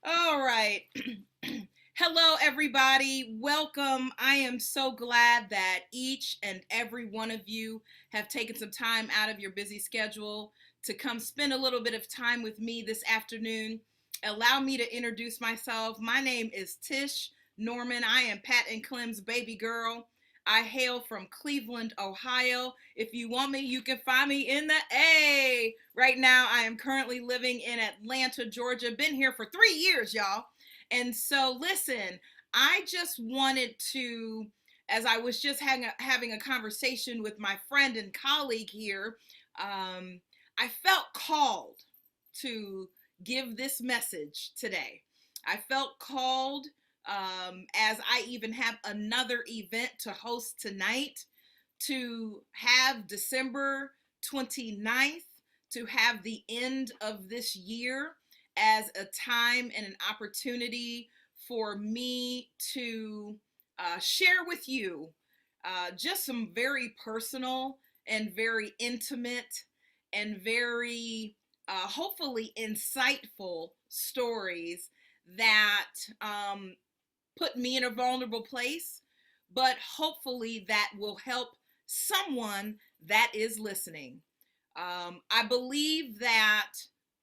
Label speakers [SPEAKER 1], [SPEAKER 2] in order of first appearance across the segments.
[SPEAKER 1] All right. Hello, everybody. Welcome. I am so glad that each and every one of you have taken some time out of your busy schedule to come spend a little bit of time with me this afternoon. Allow me to introduce myself. My name is Tish Norman. I am Pat and Clem's baby girl. I hail from Cleveland, Ohio. If you want me, you can find me in the A. Right now, I am currently living in Atlanta, Georgia. Been here for 3 years, y'all. And so, listen, I just wanted to, as I was just having a conversation with my friend and colleague here, I felt called to give this message today. I felt called as I even have another event to host tonight, to have December 29th, to have the end of this year as a time and an opportunity for me to share with you just some very personal and very intimate and very hopefully insightful stories that put me in a vulnerable place, but hopefully that will help someone that is listening. I believe that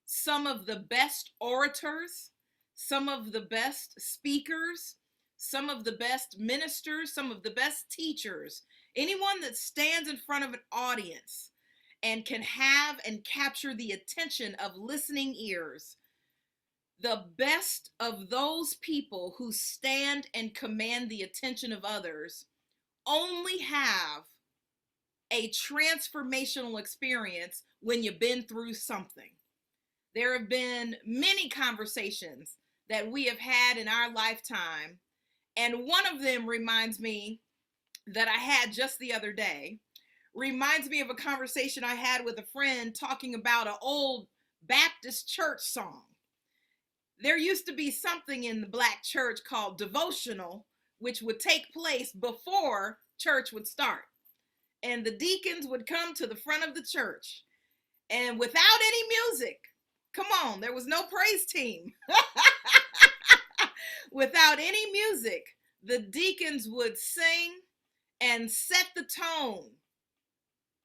[SPEAKER 1] some of the best orators, some of the best speakers, some of the best ministers, some of the best teachers, anyone that stands in front of an audience and can have and capture the attention of listening ears, the best of those people who stand and command the attention of others only have a transformational experience when you've been through something. There have been many conversations that we have had in our lifetime, and one of them reminds me that I had just the other day. Reminds me of a conversation I had with a friend talking about an old Baptist church song. There used to be something in the black church called devotional, which would take place before church would start. And the deacons would come to the front of the church. And without any music, come on, there was no praise team. Without any music, the deacons would sing and set the tone.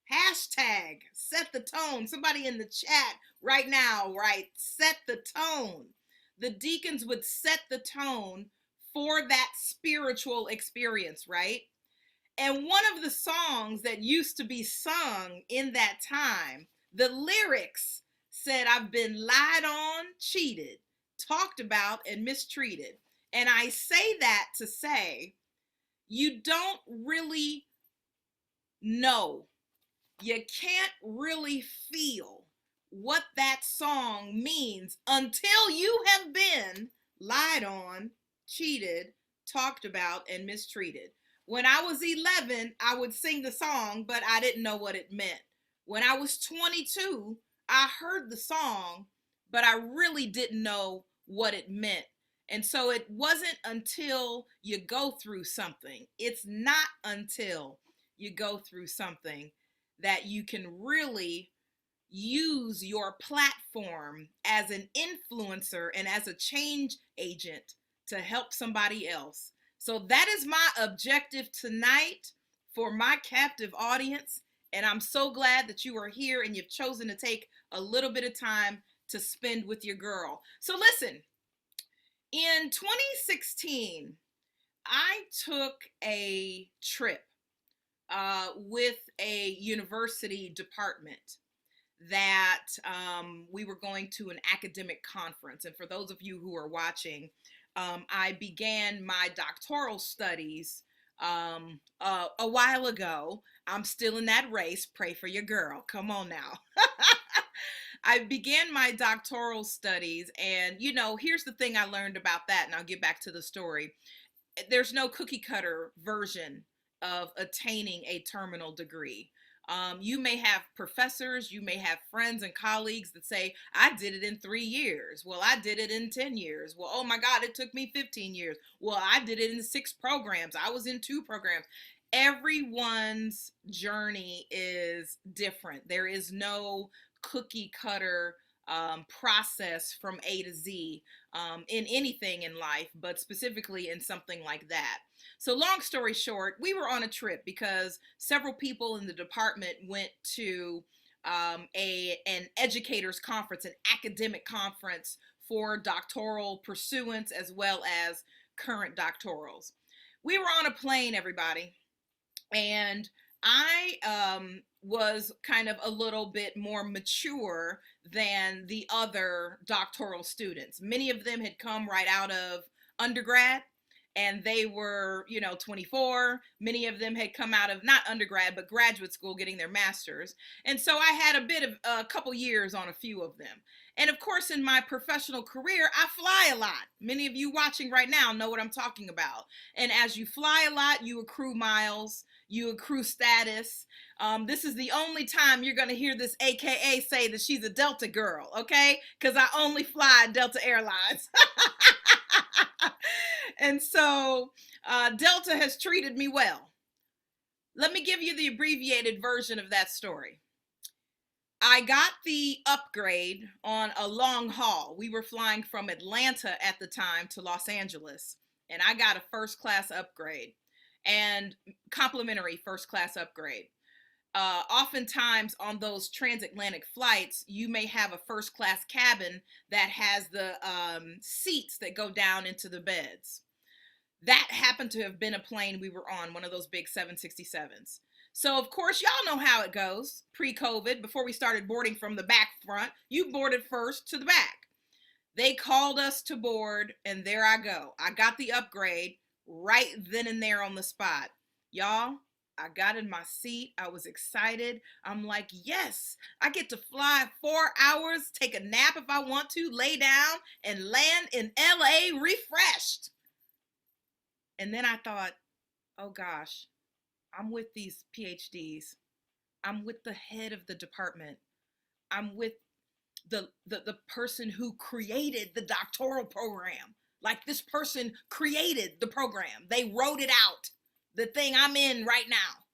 [SPEAKER 1] Hashtag set the tone. Somebody in the chat right now, right? Set the tone. The deacons would set the tone for that spiritual experience, right? And one of the songs that used to be sung in that time, the lyrics said, I've been lied on, cheated, talked about, and mistreated. And I say that to say, you don't really know. You can't really feel what that song means until you have been lied on, cheated, talked about, and mistreated. When I was 11, I would sing the song, but I didn't know what it meant. When I was 22, I heard the song, but I really didn't know what it meant. And so it wasn't until you go through something, it's not until you go through something that you can really use your platform as an influencer and as a change agent to help somebody else. So that is my objective tonight for my captive audience. And I'm so glad that you are here and you've chosen to take a little bit of time to spend with your girl. So listen, in 2016, I took a trip with a university department that we were going to an academic conference. And for those of you who are watching, I began my doctoral studies a while ago. I'm still in that race. Pray for your girl. Come on now. I began my doctoral studies, and here's the thing I learned about that, and I'll get back to the story. There's no cookie cutter version of attaining a terminal degree. You may have professors, you may have friends and colleagues that say, I did it in 3 years. Well, I did it in 10 years. Well, oh my God, it took me 15 years. Well, I did it in 6 programs. I was in 2 programs. Everyone's journey is different. There is no cookie cutter process from A to Z in anything in life, but specifically in something like that. So long story short, we were on a trip because several people in the department went to an educators conference, an academic conference for doctoral pursuance as well as current doctorals. We were on a plane, everybody, and I was kind of a little bit more mature than the other doctoral students. Many of them had come right out of undergrad, and they were, 24. Many of them had come out of not undergrad, but graduate school getting their master's. And so I had a couple years on a few of them. And of course, in my professional career, I fly a lot. Many of you watching right now know what I'm talking about. And as you fly a lot, you accrue miles, you accrue status. This is the only time you're going to hear this AKA say that she's a Delta girl, okay? Because I only fly Delta Airlines. And so Delta has treated me well. Let me give you the abbreviated version of that story. I got the upgrade on a long haul. We were flying from Atlanta at the time to Los Angeles, and I got a first class upgrade and complimentary first class upgrade. Oftentimes on those transatlantic flights, you may have a first class cabin that has the seats that go down into the beds. That happened to have been a plane we were on, one of those big 767s. So, of course, y'all know how it goes pre-COVID. Before we started boarding from the back front, you boarded first to the back. They called us to board, and there I go. I got the upgrade right then and there on the spot. Y'all, I got in my seat. I was excited. I'm like, yes, I get to fly 4 hours, take a nap if I want to, lay down, and land in LA refreshed. And then I thought, oh gosh, I'm with these PhDs. I'm with the head of the department. I'm with the person who created the doctoral program. Like, this person created the program. They wrote it out, the thing I'm in right now.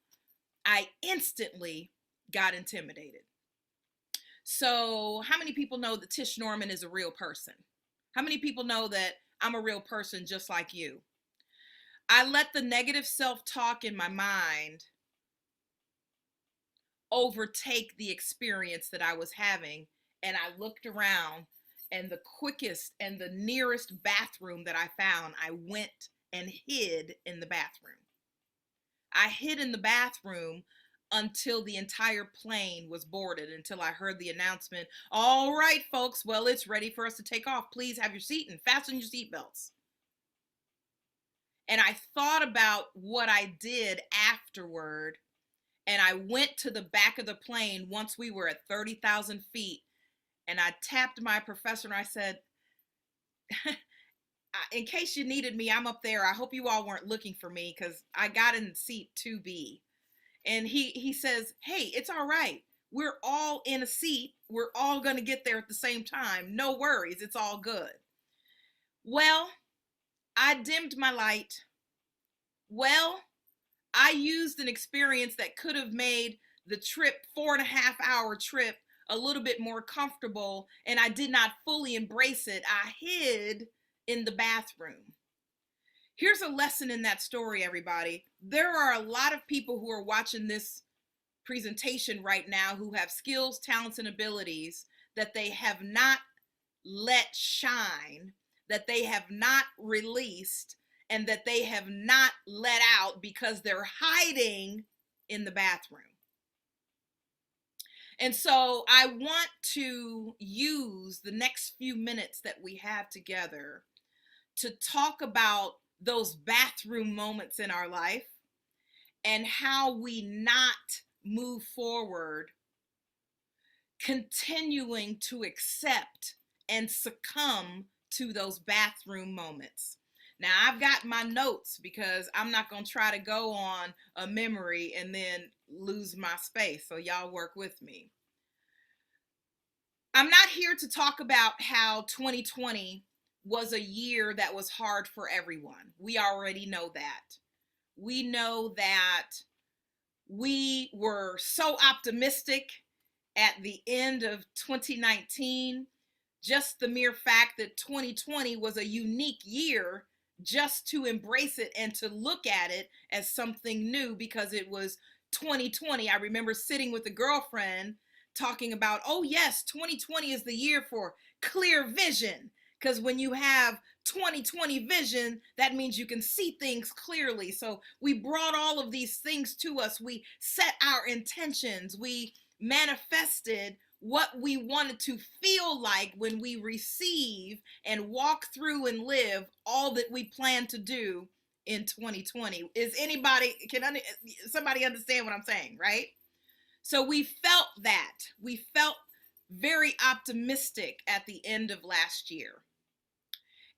[SPEAKER 1] I instantly got intimidated. So how many people know that Tish Norman is a real person? How many people know that I'm a real person just like you? I let the negative self-talk in my mind overtake the experience that I was having, and I looked around, and the quickest and the nearest bathroom that I found, I went and hid in the bathroom. I hid in the bathroom until the entire plane was boarded, until I heard the announcement, all right, folks, well, it's ready for us to take off. Please have your seat and fasten your seatbelts. And I thought about what I did afterward, and I went to the back of the plane once we were at 30,000 feet, and I tapped my professor and I said, in case you needed me, I'm up there. I hope you all weren't looking for me because I got in seat 2B. And he says, hey, it's all right. We're all in a seat. We're all going to get there at the same time. No worries. It's all good. Well, I dimmed my light. Well, I used an experience that could have made the trip, 4.5-hour trip, a little bit more comfortable, and I did not fully embrace it. I hid in the bathroom. Here's a lesson in that story, everybody. There are a lot of people who are watching this presentation right now who have skills, talents, and abilities that they have not let shine, that they have not released, and that they have not let out because they're hiding in the bathroom. And so I want to use the next few minutes that we have together to talk about those bathroom moments in our life and how we not move forward, continuing to accept and succumb to those bathroom moments. Now, I've got my notes because I'm not going to try to go on a memory and then lose my space. So y'all work with me. I'm not here to talk about how 2020 was a year that was hard for everyone. We already know that. We know that we were so optimistic at the end of 2019, just the mere fact that 2020 was a unique year, just to embrace it and to look at it as something new because it was 2020. I remember sitting with a girlfriend talking about, oh yes, 2020 is the year for clear vision. Because when you have 2020 vision, that means you can see things clearly. So we brought all of these things to us. We set our intentions. We manifested what we wanted to feel like when we receive and walk through and live all that we plan to do in 2020. Is anybody, somebody understand what I'm saying, right? So we felt that. We felt very optimistic at the end of last year.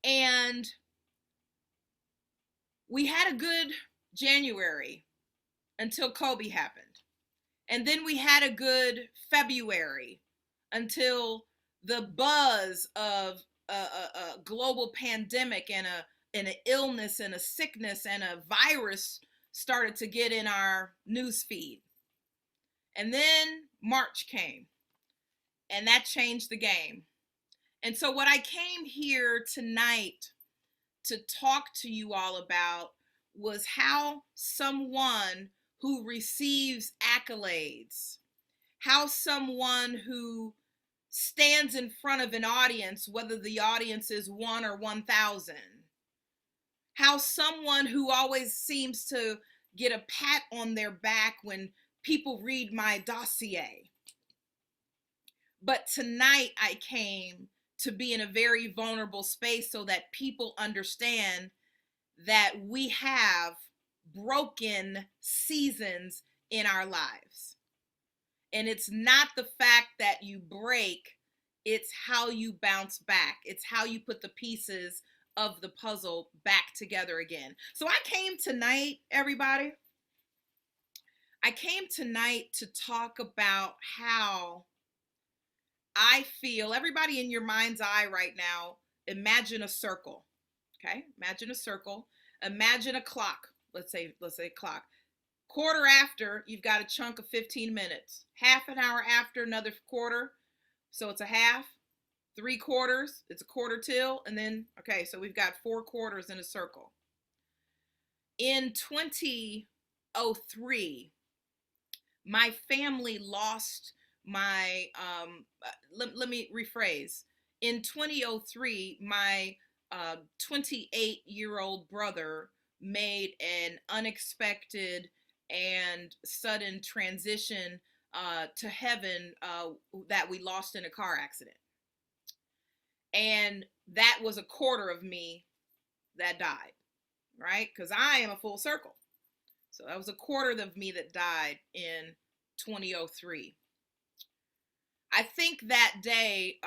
[SPEAKER 1] And we had a good January until Kobe happened. And then we had a good February until the buzz of a global pandemic and an illness and a sickness and a virus started to get in our news feed. And then March came, and that changed the game. And so what I came here tonight to talk to you all about was how someone who receives accolades, how someone who stands in front of an audience, whether the audience is 1 or 1,000, how someone who always seems to get a pat on their back when people read my dossier. But tonight I came to be in a very vulnerable space so that people understand that we have broken seasons in our lives. And it's not the fact that you break, it's how you bounce back. It's how you put the pieces of the puzzle back together again. So I came tonight, everybody. I came tonight to talk about how I feel. Everybody in your mind's eye right now, imagine a circle. Okay? Imagine a circle. Imagine a clock. Let's say clock. Quarter after, you've got a chunk of 15 minutes. Half an hour after, another quarter. So it's a half. 3 quarters, it's a quarter till. And then, okay, so we've got 4 quarters in a circle. In 2003, my family lost my, let me rephrase. In 2003, my 28-year-old brother made an unexpected and sudden transition to heaven that we lost in a car accident. And that was a quarter of me that died, right? Because I am a full circle. So that was a quarter of me that died in 2003. I think that day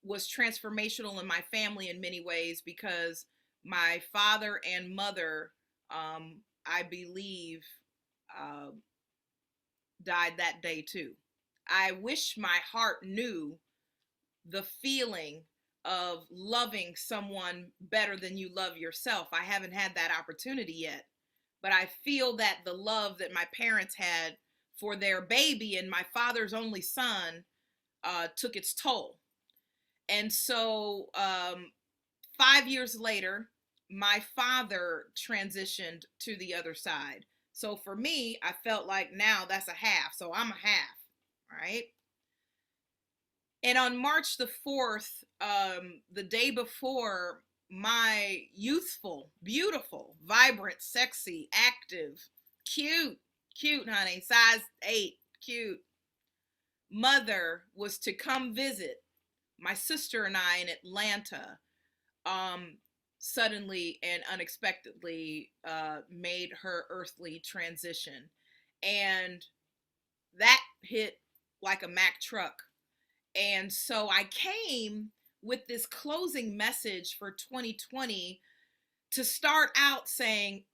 [SPEAKER 1] was transformational in my family in many ways because my father and mother, I believe, died that day too. I wish my heart knew the feeling of loving someone better than you love yourself. I haven't had that opportunity yet, but I feel that the love that my parents had for their baby and my father's only son took its toll. And so 5 years later, my father transitioned to the other side. So for me, I felt like now that's a half. So I'm a half, right? And on March the 4th, the day before, my youthful, beautiful, vibrant, sexy, active, cute, honey, size 8, cute, mother was to come visit my sister and I in Atlanta, suddenly and unexpectedly made her earthly transition. And that hit like a Mack truck. And so I came with this closing message for 2020 to start out saying,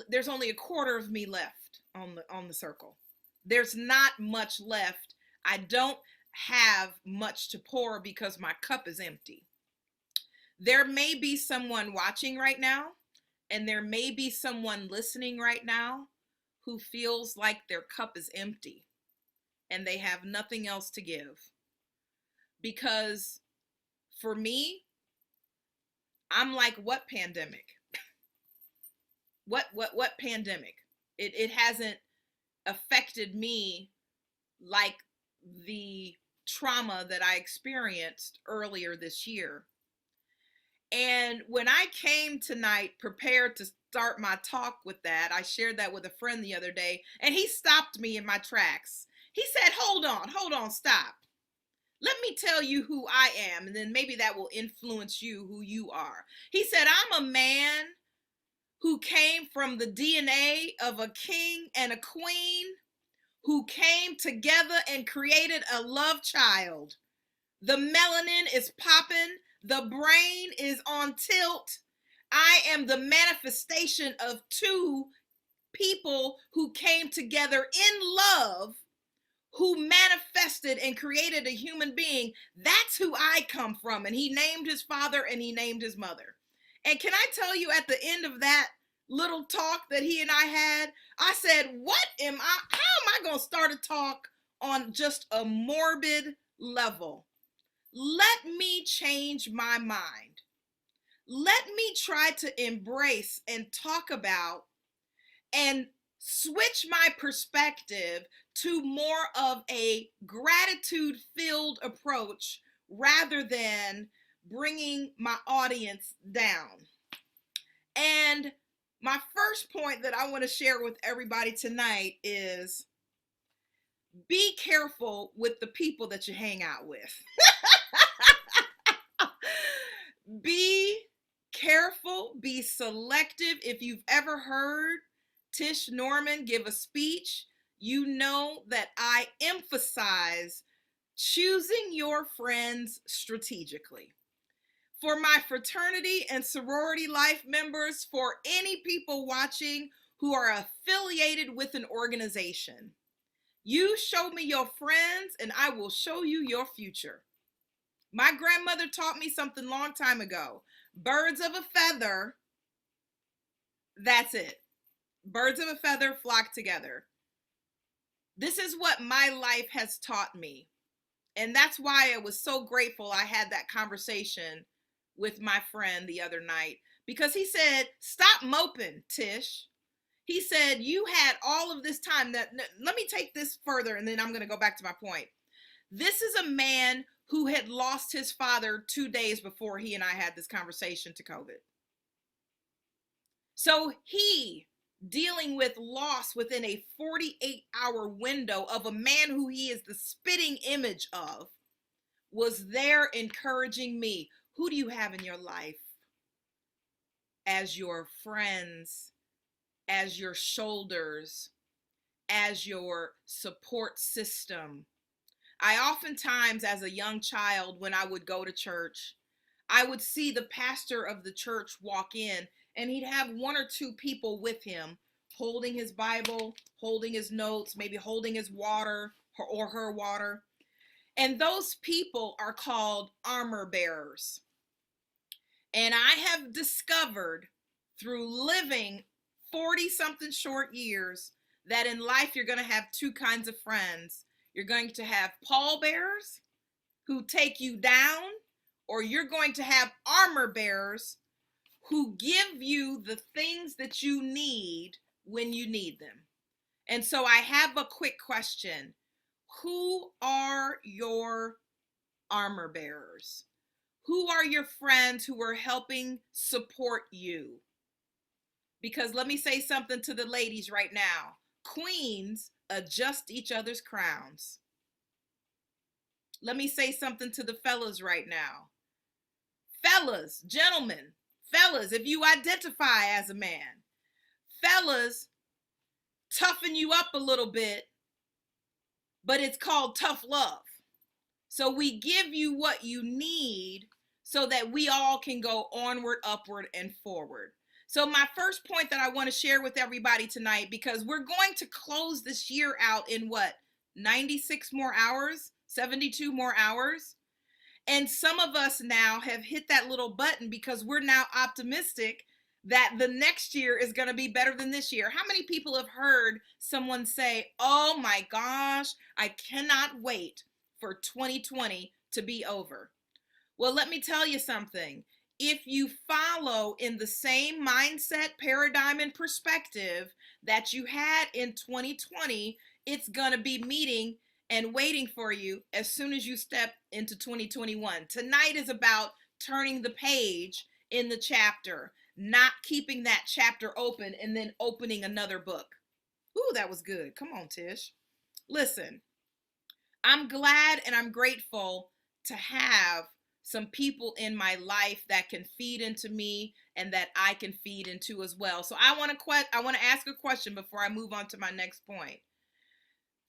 [SPEAKER 1] there's only a quarter of me left on the circle. There's not much left. I don't have much to pour because my cup is empty. There may be someone watching right now, and there may be someone listening right now who feels like their cup is empty. and they have nothing else to give. Because for me, I'm like, what pandemic? What pandemic? It hasn't affected me like the trauma that I experienced earlier this year. And when I came tonight prepared to start my talk with that, I shared that with a friend the other day, and he stopped me in my tracks. He said, hold on, stop. Let me tell you who I am, and then maybe that will influence you, who you are. He said, I'm a man who came from the DNA of a king and a queen who came together and created a love child. The melanin is popping. The brain is on tilt. I am the manifestation of two people who came together in love, who manifested and created a human being. That's who I come from. And he named his father and he named his mother. And can I tell you, at the end of that little talk that he and I had, I said, how am I going to start a talk on just a morbid level? Let me change my mind. Let me try to embrace and talk about and switch my perspective to more of a gratitude-filled approach rather than bringing my audience down. And my first point that I want to share with everybody tonight is be careful with the people that you hang out with. Be careful, be selective. If you've ever heard Tish Norman give a speech, you know that I emphasize choosing your friends strategically. For my fraternity and sorority life members, for any people watching who are affiliated with an organization, you show me your friends and I will show you your future. My grandmother taught me something long time ago. Birds of a feather, that's it. Birds of a feather flock together. This is what my life has taught me. And that's why I was so grateful I had that conversation with my friend the other night. Because he said, stop moping, Tish. He said, you had all of this time. Let me take this further and then I'm going to go back to my point. This is a man who had lost his father 2 days before he and I had this conversation to COVID. So he, dealing with loss within a 48-hour window of a man who he is the spitting image of, was there encouraging me. Who do you have in your life as your friends, as your shoulders, as your support system? I oftentimes, as a young child, when I would go to church, I would see the pastor of the church walk in, and he'd have one or two people with him, holding his Bible, holding his notes, maybe holding his water or her water. And those people are called armor bearers. And I have discovered through living 40-something short years that in life you're going to have two kinds of friends. You're going to have pallbearers who take you down, or you're going to have armor bearers who give you the things that you need when you need them. And so I have a quick question. Who are your armor bearers? Who are your friends who are helping support you? Because let me say something to the ladies right now. Queens adjust each other's crowns. Let me say something to the fellas right now. Fellas, gentlemen, fellas, if you identify as a man, fellas toughen you up a little bit, but it's called tough love. So we give you what you need so that we all can go onward, upward, and forward. So my first point that I want to share with everybody tonight, because we're going to close this year out in what, 96 more hours, 72 more hours. And some of us now have hit that little button because we're now optimistic that the next year is going to be better than this year. How many people have heard someone say, oh my gosh, I cannot wait for 2020 to be over? Well, let me tell you something. If you follow in the same mindset, paradigm, and perspective that you had in 2020, it's going to be meeting and waiting for you as soon as you step into 2021. Tonight is about turning the page in the chapter, not keeping that chapter open and then opening another book. Ooh, that was good. Come on, Tish. Listen, I'm glad and I'm grateful to have some people in my life that can feed into me and that I can feed into as well. So I want to ask a question before I move on to my next point.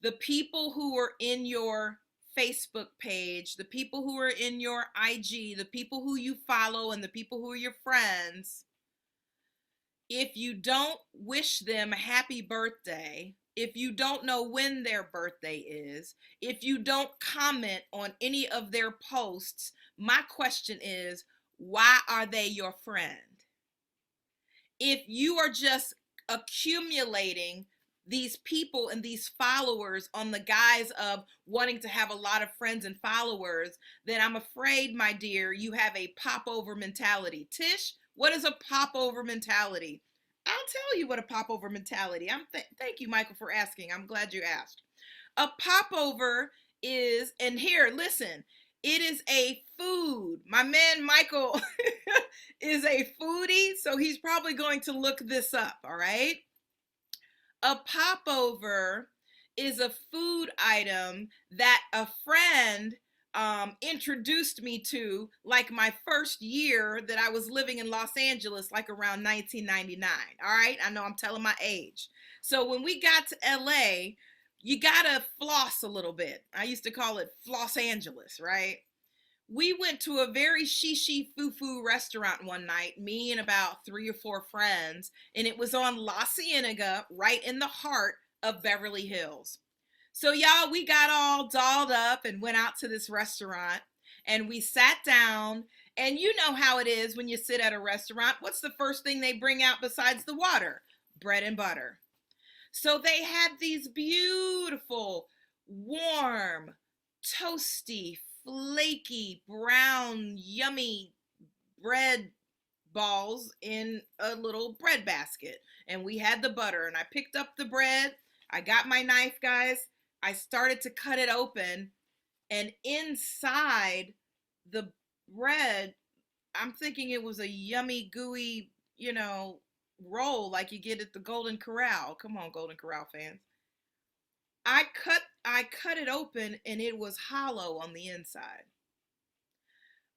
[SPEAKER 1] The people who are in your Facebook page, the people who are in your IG, the people who you follow, and the people who are your friends, if you don't wish them a happy birthday, if you don't know when their birthday is, if you don't comment on any of their posts, my question is, why are they your friend? If you are just accumulating these people and these followers on the guise of wanting to have a lot of friends and followers, then I'm afraid, my dear, you have a popover mentality. Tish, what is a popover mentality? I'll tell you what a popover mentality. Thank you, Michael, for asking. I'm glad you asked. A popover is, and here, listen, it is a food. My man Michael is a foodie, so he's probably going to look this up, all right? A popover is a food item that a friend introduced me to, like my first year that I was living in Los Angeles, like around 1999. All right, I know I'm telling my age. So when we got to LA, you gotta floss a little bit. I used to call it Floss Angeles, right? We went to a very shishi foo-foo restaurant one night, me and about 3 or 4 friends, and it was on La Cienega, right in the heart of Beverly Hills. So y'all, we got all dolled up and went out to this restaurant, and we sat down, and you know how it is when you sit at a restaurant. What's the first thing they bring out besides the water? Bread and butter. So they had these beautiful, warm, toasty, flaky, brown, yummy bread balls in a little bread basket. And we had the butter, and I picked up the bread. I got my knife, guys. I started to cut it open, and inside the bread, I'm thinking it was a yummy, gooey, roll like you get at the Golden Corral. Come on, Golden Corral fans. I cut it open, and it was hollow on the inside.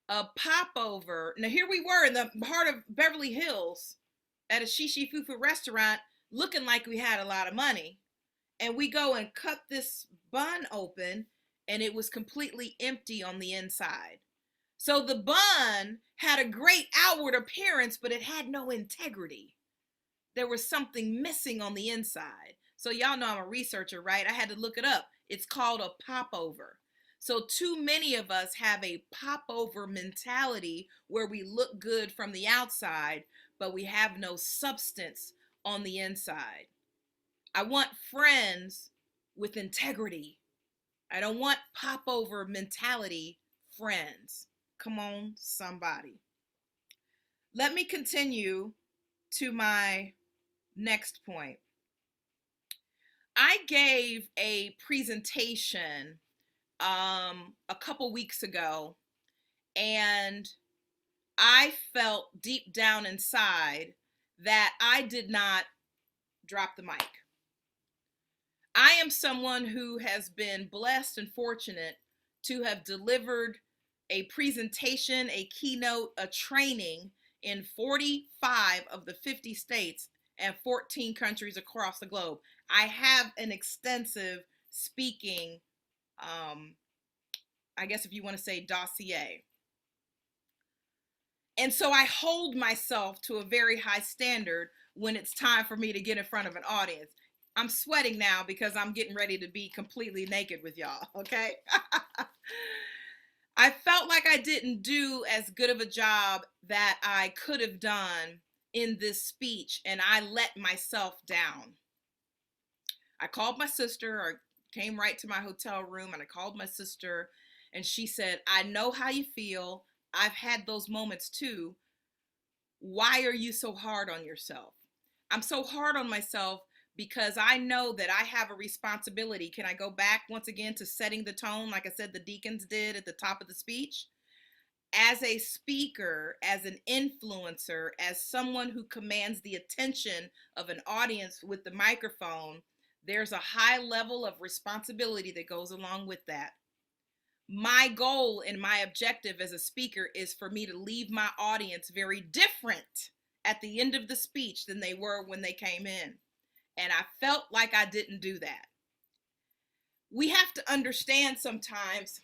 [SPEAKER 1] A popover. Now here we were in the heart of Beverly Hills at a shishi fufu restaurant, looking like we had a lot of money, and we go and cut this bun open, and it was completely empty on the inside. So the bun had a great outward appearance, but it had no integrity. There was something missing on the inside. So y'all know I'm a researcher, right? I had to look it up. It's called a popover. So too many of us have a popover mentality where we look good from the outside, but we have no substance on the inside. I want friends with integrity. I don't want popover mentality friends. Come on, somebody. Let me continue to my next point. I gave a presentation a couple weeks ago, and I felt deep down inside that I did not drop the mic. I am someone who has been blessed and fortunate to have delivered a presentation, a keynote, a training in 45 of the 50 states and 14 countries across the globe. I have an extensive speaking, I guess if you want to say, dossier. And so I hold myself to a very high standard when it's time for me to get in front of an audience. I'm sweating now because I'm getting ready to be completely naked with y'all, okay? I felt like I didn't do as good of a job that I could have done in this speech and I let myself down. I called my sister, or came right to my hotel room, and I called my sister, and she said, I know how you feel. I've had those moments too. Why are you so hard on yourself? I'm so hard on myself because I know that I have a responsibility. Can I go back once again to setting the tone, like I said the deacons did at the top of the speech? As a speaker, as an influencer, as someone who commands the attention of an audience with the microphone, there's a high level of responsibility that goes along with that. My goal and my objective as a speaker is for me to leave my audience very different at the end of the speech than they were when they came in. And I felt like I didn't do that. We have to understand sometimes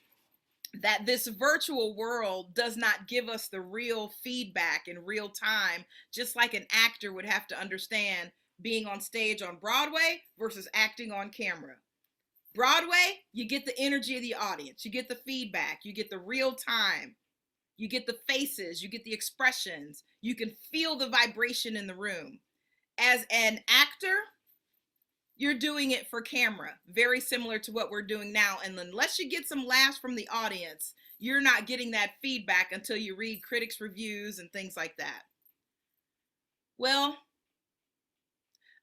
[SPEAKER 1] that this virtual world does not give us the real feedback in real time, just like an actor would have to understand being on stage on Broadway versus acting on camera. Broadway, you get the energy of the audience, you get the feedback, you get the real time, you get the faces, you get the expressions, you can feel the vibration in the room. As an actor, you're doing it for camera, very similar to what we're doing now. And unless you get some laughs from the audience, you're not getting that feedback until you read critics' reviews and things like that. Well,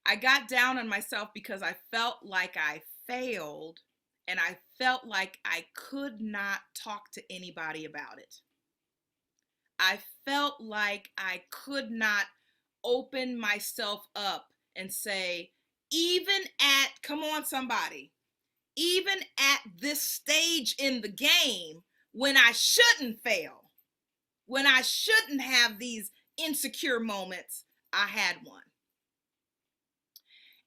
[SPEAKER 1] I got down on myself because I felt like I failed, and I felt like I could not talk to anybody about it. I felt like I could not open myself up and say, even at, come on somebody, even at this stage in the game, when I shouldn't fail, when I shouldn't have these insecure moments, I had one.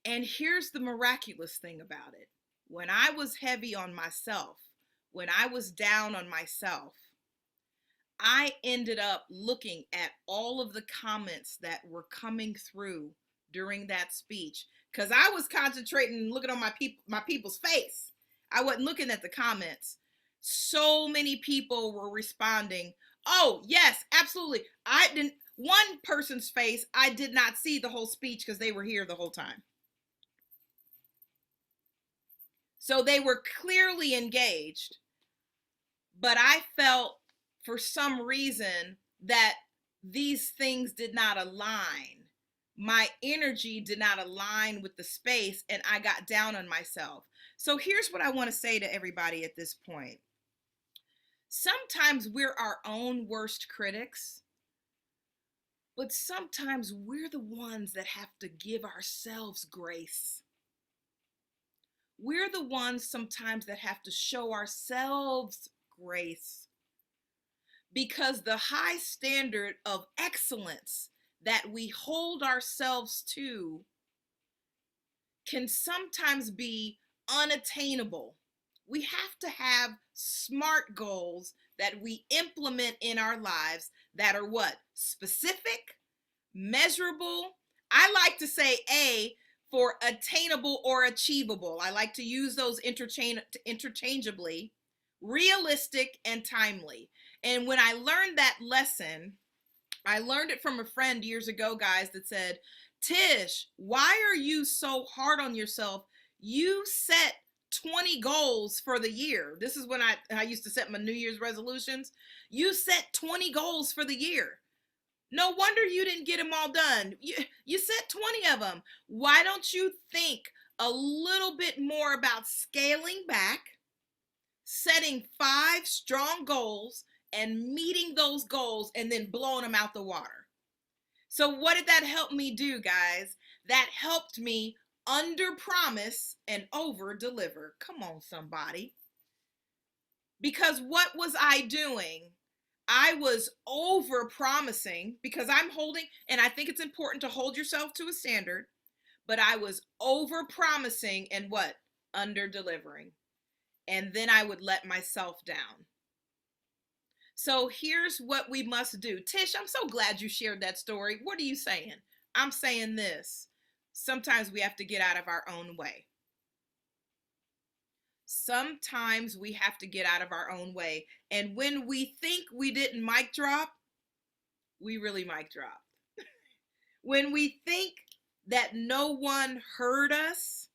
[SPEAKER 1] And here's the miraculous thing about it. When I was heavy on myself, when I was down on myself, I ended up looking at all of the comments that were coming through during that speech, because I was concentrating and looking on my people's face. I wasn't looking at the comments. So many people were responding, oh yes, absolutely. One person's face, I did not see the whole speech because they were here the whole time. So they were clearly engaged, but I felt for some reason that these things did not align. My energy did not align with the space, and I got down on myself. So here's what I want to say to everybody at this point. Sometimes we're our own worst critics, but sometimes we're the ones that have to give ourselves grace. We're the ones sometimes that have to show ourselves grace, because the high standard of excellence that we hold ourselves to can sometimes be unattainable. We have to have SMART goals that we implement in our lives that are what? Specific, measurable. I like to say A for attainable or achievable. I like to use those interchangeably. Realistic and timely. And when I learned that lesson, I learned it from a friend years ago, guys, that said, Tish, why are you so hard on yourself? You set 20 goals for the year. This is when I used to set my New Year's resolutions. You set 20 goals for the year. No wonder you didn't get them all done. You set 20 of them. Why don't you think a little bit more about scaling back, setting 5 strong goals and meeting those goals and then blowing them out the water? So what did that help me do, guys? That helped me under promise and over deliver. Come on, somebody. Because what was I doing? I was over promising, because I'm holding, and I think it's important to hold yourself to a standard, but I was over promising and what? Under delivering. And then I would let myself down. So here's what we must do. Tish, I'm so glad you shared that story. What are you saying? I'm saying this. Sometimes we have to get out of our own way. Sometimes we have to get out of our own way. And when we think we didn't mic drop, we really mic dropped. When we think that no one heard us,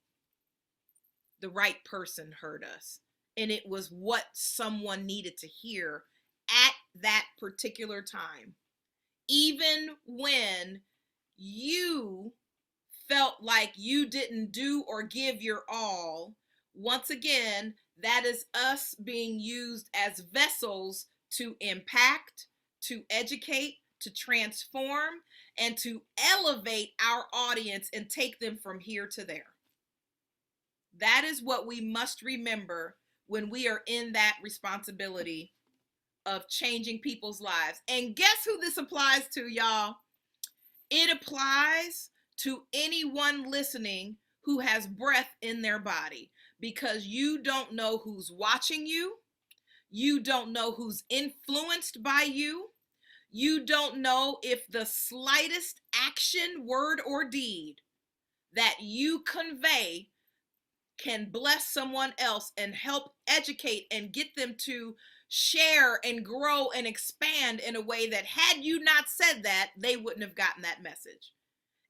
[SPEAKER 1] the right person heard us. And it was what someone needed to hear at that particular time. Even when you felt like you didn't do or give your all, once again, that is us being used as vessels to impact, to educate, to transform, and to elevate our audience and take them from here to there. That is what we must remember when we are in that responsibility of changing people's lives. And guess who this applies to, y'all? It applies to anyone listening who has breath in their body, because you don't know who's watching you. You don't know who's influenced by you. You don't know if the slightest action, word, or deed that you convey can bless someone else and help educate and get them to share and grow and expand in a way that, had you not said that, they wouldn't have gotten that message.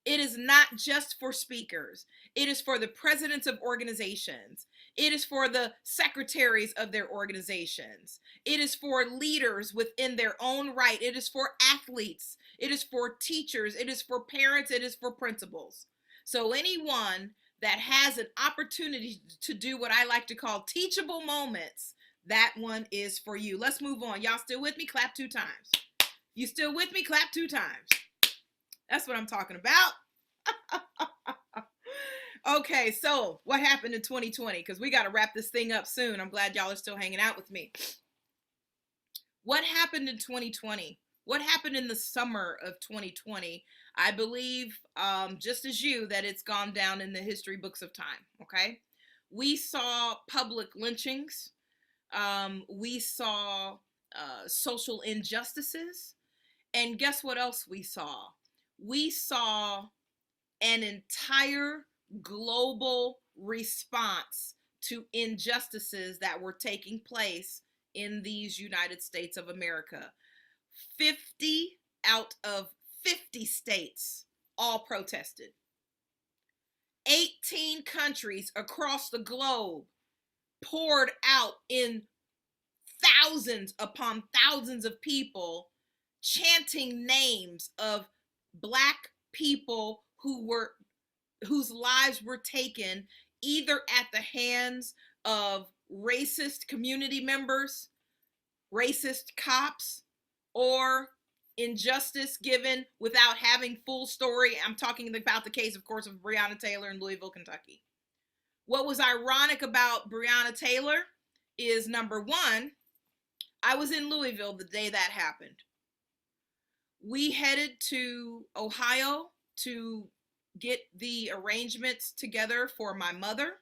[SPEAKER 1] It is not just for speakers. It is for the presidents of organizations. It is for the secretaries of their organizations. It is for leaders within their own right. It is for athletes. It is for teachers. It is for parents. It is for principals. So anyone that has an opportunity to do what I like to call teachable moments, that one is for you. Let's move on. Y'all still with me? Clap 2 times. You still with me? Clap 2 times. That's what I'm talking about. Okay, so what happened in 2020? Because we got to wrap this thing up soon. I'm glad y'all are still hanging out with me. What happened in 2020? What happened in the summer of 2020? I believe, just as you, that it's gone down in the history books of time, okay? We saw public lynchings. We saw social injustices. And guess what else we saw? We saw an entire global response to injustices that were taking place in these United States of America. 50 out of 50 states all protested. 18 countries across the globe poured out in thousands upon thousands of people chanting names of Black people whose lives were taken either at the hands of racist community members, racist cops, or injustice given without having full story. I'm talking about the case, of course, of Breonna Taylor in Louisville, Kentucky. What was ironic about Breonna Taylor is, number one, I was in Louisville the day that happened. We headed to Ohio to get the arrangements together for my mother.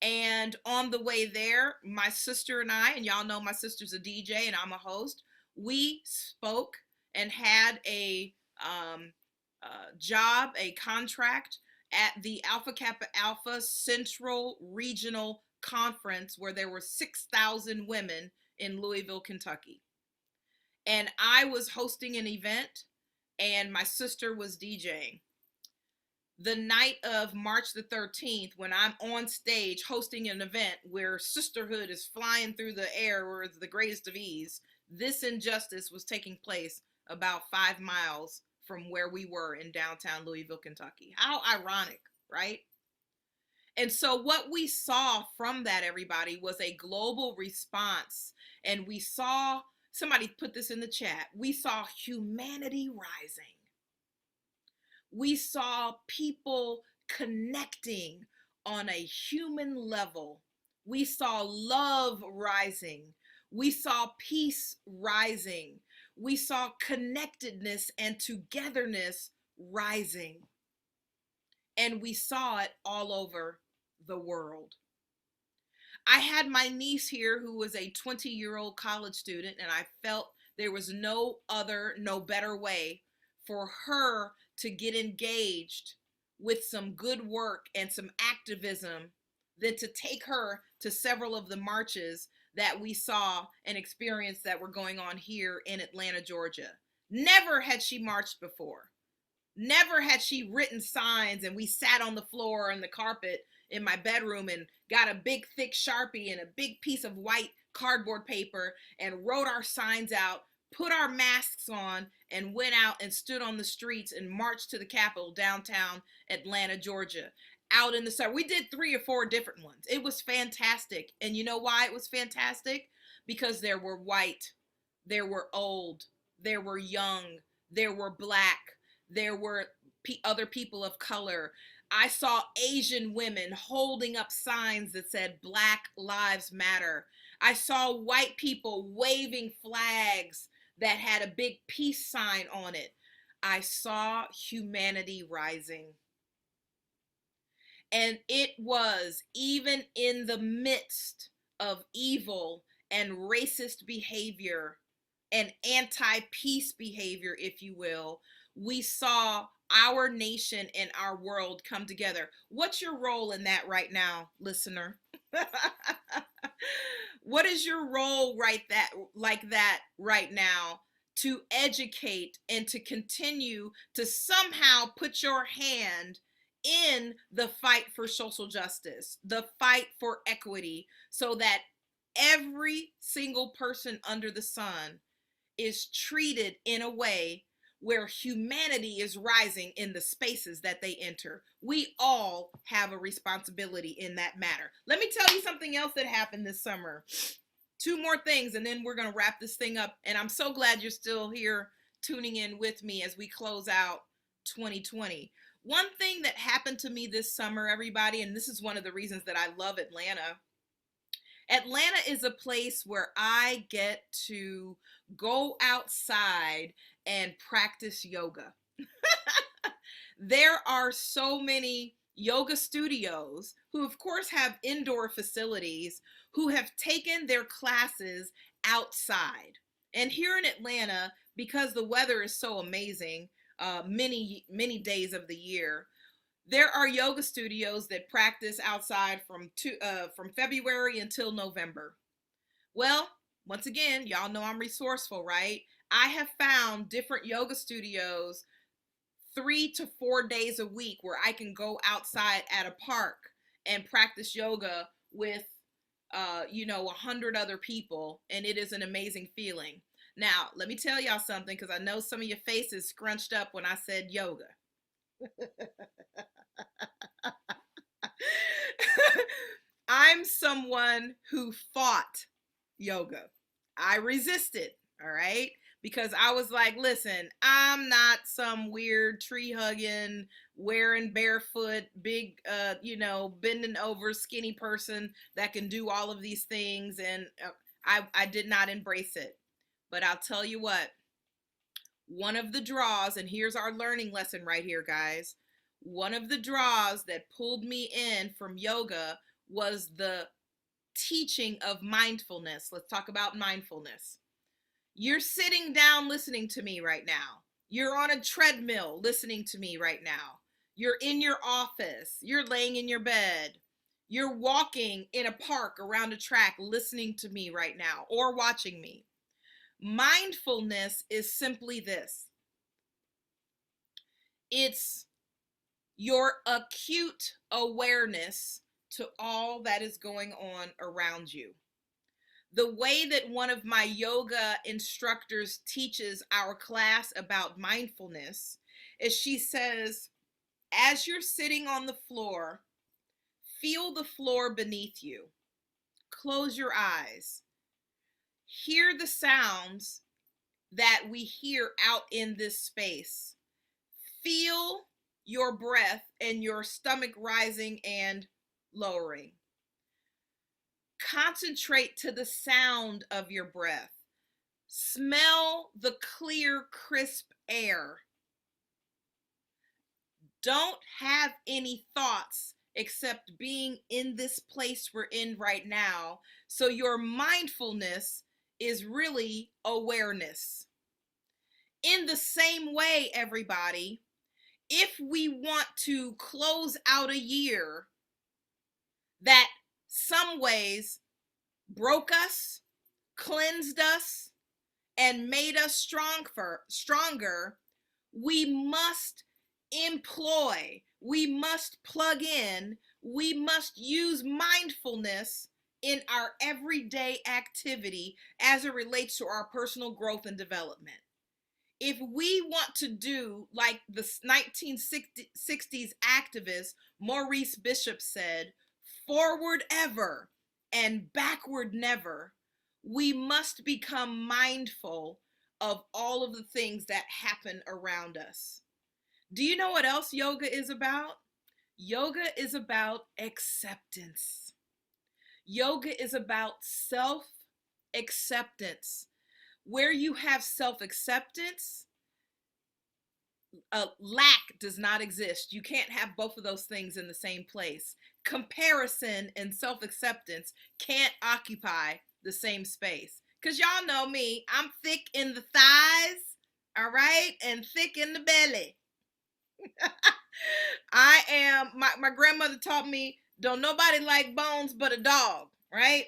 [SPEAKER 1] And on the way there, my sister and I, and y'all know my sister's a DJ and I'm a host, we spoke and had a job, a contract at the Alpha Kappa Alpha Central Regional Conference, where there were 6,000 women in Louisville, Kentucky. And I was hosting an event and my sister was DJing. The night of March the 13th, when I'm on stage hosting an event where sisterhood is flying through the air with the greatest of ease, this injustice was taking place about 5 miles from where we were in downtown Louisville, Kentucky. How ironic, right? And so what we saw from that, everybody, was a global response. And we saw, somebody put this in the chat, we saw humanity rising. We saw people connecting on a human level. We saw love rising. We saw peace rising. We saw connectedness and togetherness rising. And we saw it all over the world. I had my niece here who was a 20-year-old college student, and I felt there was no better way for her to get engaged with some good work and some activism than to take her to several of the marches that we saw and experienced that were going on here in Atlanta, Georgia. Never had she marched before. Never had she written signs and we sat on the floor and the carpet in my bedroom and got a big thick Sharpie and a big piece of white cardboard paper and wrote our signs out, put our masks on, and went out and stood on the streets and marched to the Capitol downtown Atlanta, Georgia. Out in the sun. We did 3 or 4 different ones. It was fantastic. And you know why it was fantastic? Because there were white, there were old, there were young, there were black, there were other people of color. I saw Asian women holding up signs that said Black Lives Matter. I saw white people waving flags that had a big peace sign on it. I saw humanity rising. And it was even in the midst of evil and racist behavior and anti-peace behavior, if you will, we saw our nation and our world come together. What's your role in that right now, listener? What is your role like that right now to educate and to continue to somehow put your hand in the fight for social justice, the fight for equity, so that every single person under the sun is treated in a way where humanity is rising in the spaces that they enter. We all have a responsibility in that matter. Let me tell you something else that happened this summer. 2 more things, and then we're going to wrap this thing up. And I'm so glad you're still here tuning in with me as we close out 2020. One thing that happened to me this summer, everybody, and this is one of the reasons that I love Atlanta. Atlanta is a place where I get to go outside and practice yoga. There are so many yoga studios who, of course, have indoor facilities who have taken their classes outside. And here in Atlanta, because the weather is so amazing, many days of the year, there are yoga studios that practice outside from February until November. Well, once again, y'all know I'm resourceful, right? I have found different yoga studios 3 to 4 days a week where I can go outside at a park and practice yoga with 100 other people, and it is an amazing feeling. Now, let me tell y'all something, because I know some of your faces scrunched up when I said yoga. I'm someone who fought yoga. I resisted, all right? Because I was like, listen, I'm not some weird tree hugging, wearing barefoot, big, bending over skinny person that can do all of these things. And I did not embrace it. But I'll tell you what, one of the draws, and here's our learning lesson right here, guys. One of the draws that pulled me in from yoga was the teaching of mindfulness. Let's talk about mindfulness. You're sitting down listening to me right now. You're on a treadmill listening to me right now. You're in your office. You're laying in your bed. You're walking in a park around a track listening to me right now or watching me. Mindfulness is simply this. It's your acute awareness to all that is going on around you. The way that one of my yoga instructors teaches our class about mindfulness is she says, as you're sitting on the floor, feel the floor beneath you. Close your eyes. Hear the sounds that we hear out in this space. Feel your breath and your stomach rising and lowering. Concentrate to the sound of your breath. Smell the clear, crisp air. Don't have any thoughts except being in this place we're in right now. So your mindfulness is really awareness. In the same way, everybody, if we want to close out a year that some ways broke us, cleansed us, and made us stronger, we must employ, we must plug in, we must use mindfulness in our everyday activity as it relates to our personal growth and development. If we want to do like the 1960s activist Maurice Bishop said, forward ever and backward never, we must become mindful of all of the things that happen around us. Do you know what else yoga is about? Yoga is about acceptance. Yoga is about self-acceptance. Where you have self-acceptance, lack does not exist. You can't have both of those things in the same place. Comparison and self-acceptance can't occupy the same space. Because y'all know me, I'm thick in the thighs, all right, and thick in the belly. I am, my grandmother taught me, don't nobody like bones but a dog, right?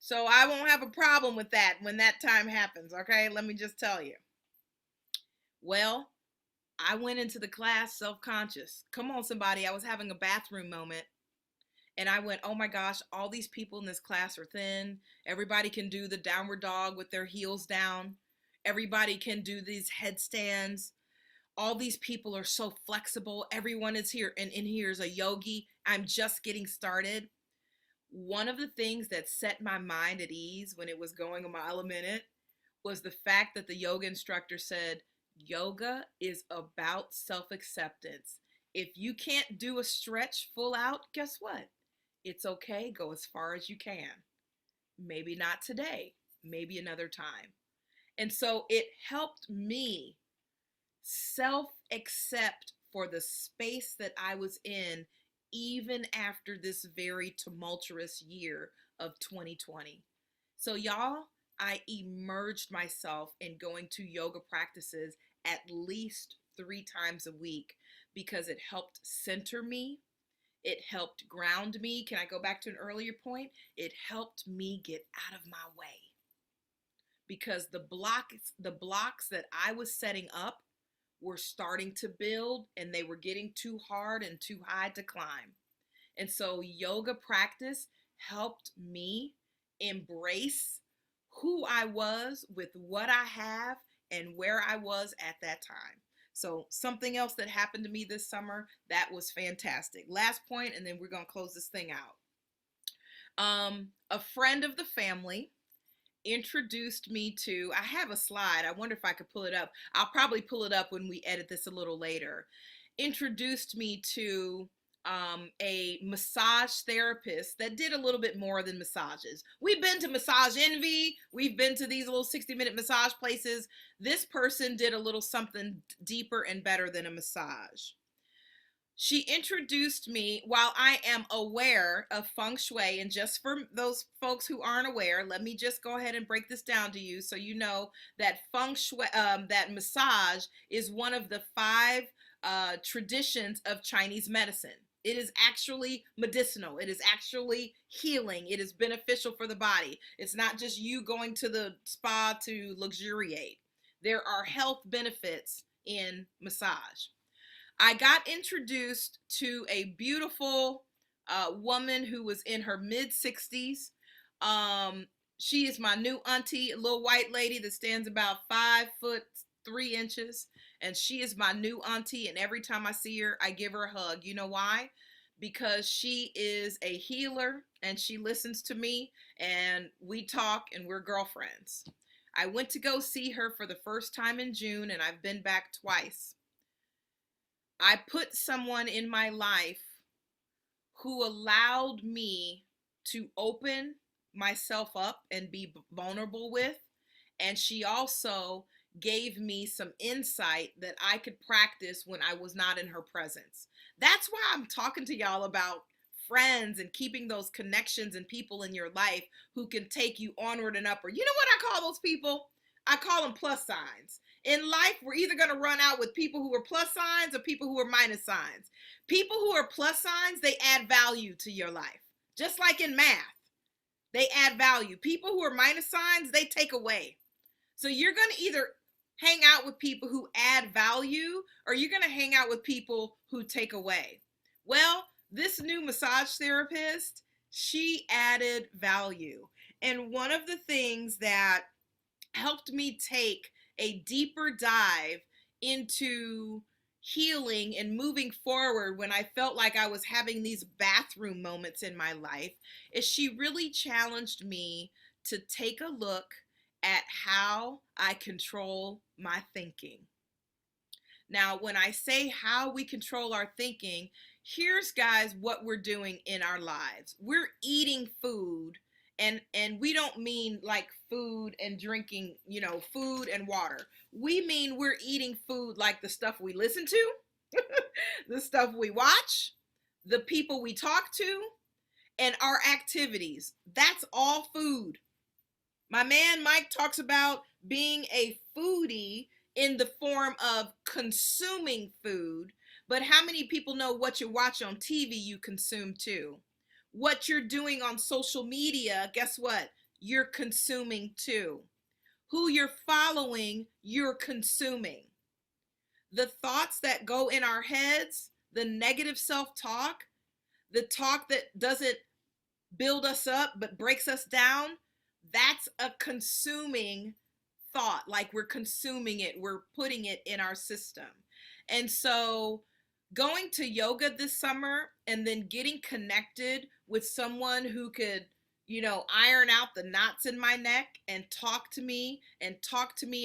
[SPEAKER 1] So I won't have a problem with that when that time happens, okay? Let me just tell you. Well, I went into the class self-conscious. Come on, somebody. I was having a bathroom moment. And I went, oh my gosh, all these people in this class are thin. Everybody can do the downward dog with their heels down. Everybody can do these headstands. All these people are so flexible. Everyone is here. And in here is a yogi. I'm just getting started. One of the things that set my mind at ease when it was going a mile a minute was the fact that the yoga instructor said, yoga is about self-acceptance. If you can't do a stretch full out, guess what? It's okay. Go as far as you can. Maybe not today, maybe another time. And so it helped me self-accept for the space that I was in, even after this very tumultuous year of 2020. So y'all, I immersed myself in going to yoga practices at least 3 times a week because it helped center me. It helped ground me. Can I go back to an earlier point? It helped me get out of my way because the blocks that I was setting up were starting to build and they were getting too hard and too high to climb. And so yoga practice helped me embrace who I was with what I have and where I was at that time. So something else that happened to me this summer, that was fantastic. Last point, and then we're going to close this thing out. A friend of the family introduced me to, I have a slide. I wonder if I could pull it up. I'll probably pull it up when we edit this a little later. Introduced me to a massage therapist that did a little bit more than massages. We've been to Massage Envy. We've been to these little 60-minute massage places. This person did a little something deeper and better than a massage. She introduced me, while I am aware of feng shui, and just for those folks who aren't aware, let me just go ahead and break this down to you so you know that feng shui, that massage is one of the 5 traditions of Chinese medicine. It is actually medicinal. It is actually healing. It is beneficial for the body. It's not just you going to the spa to luxuriate. There are health benefits in massage. I got introduced to a beautiful woman who was in her mid-60s. She is my new auntie, a little white lady that stands about 5'3" and she is my new auntie, and every time I see her, I give her a hug. You know why? Because she is a healer, and she listens to me, and we talk, and we're girlfriends. I went to go see her for the first time in June, and I've been back twice. I put someone in my life who allowed me to open myself up and be vulnerable with, and she also gave me some insight that I could practice when I was not in her presence. That's why I'm talking to y'all about friends and keeping those connections and people in your life who can take you onward and upward. You know what I call those people? I call them plus signs. In life, we're either going to run out with people who are plus signs or people who are minus signs. People who are plus signs, they add value to your life. Just like in math, they add value. People who are minus signs, they take away. So you're going to either hang out with people who add value, or are you going to hang out with people who take away? Well, this new massage therapist, she added value. And one of the things that helped me take a deeper dive into healing and moving forward when I felt like I was having these bathroom moments in my life is she really challenged me to take a look at how I control my thinking. Now, when I say how we control our thinking, here's, guys, what we're doing in our lives. We're eating food, and we don't mean like food and drinking, food and water. We mean we're eating food like the stuff we listen to, the stuff we watch, the people we talk to, and our activities. That's all food. My man Mike talks about being a foodie in the form of consuming food, but how many people know what you watch on TV you consume too? What you're doing on social media, guess what? You're consuming too. Who you're following, you're consuming. The thoughts that go in our heads, the negative self-talk, the talk that doesn't build us up but breaks us down, that's a consuming thought. Like we're consuming it, we're putting it in our system. And so going to yoga this summer and then getting connected with someone who could, iron out the knots in my neck and talk to me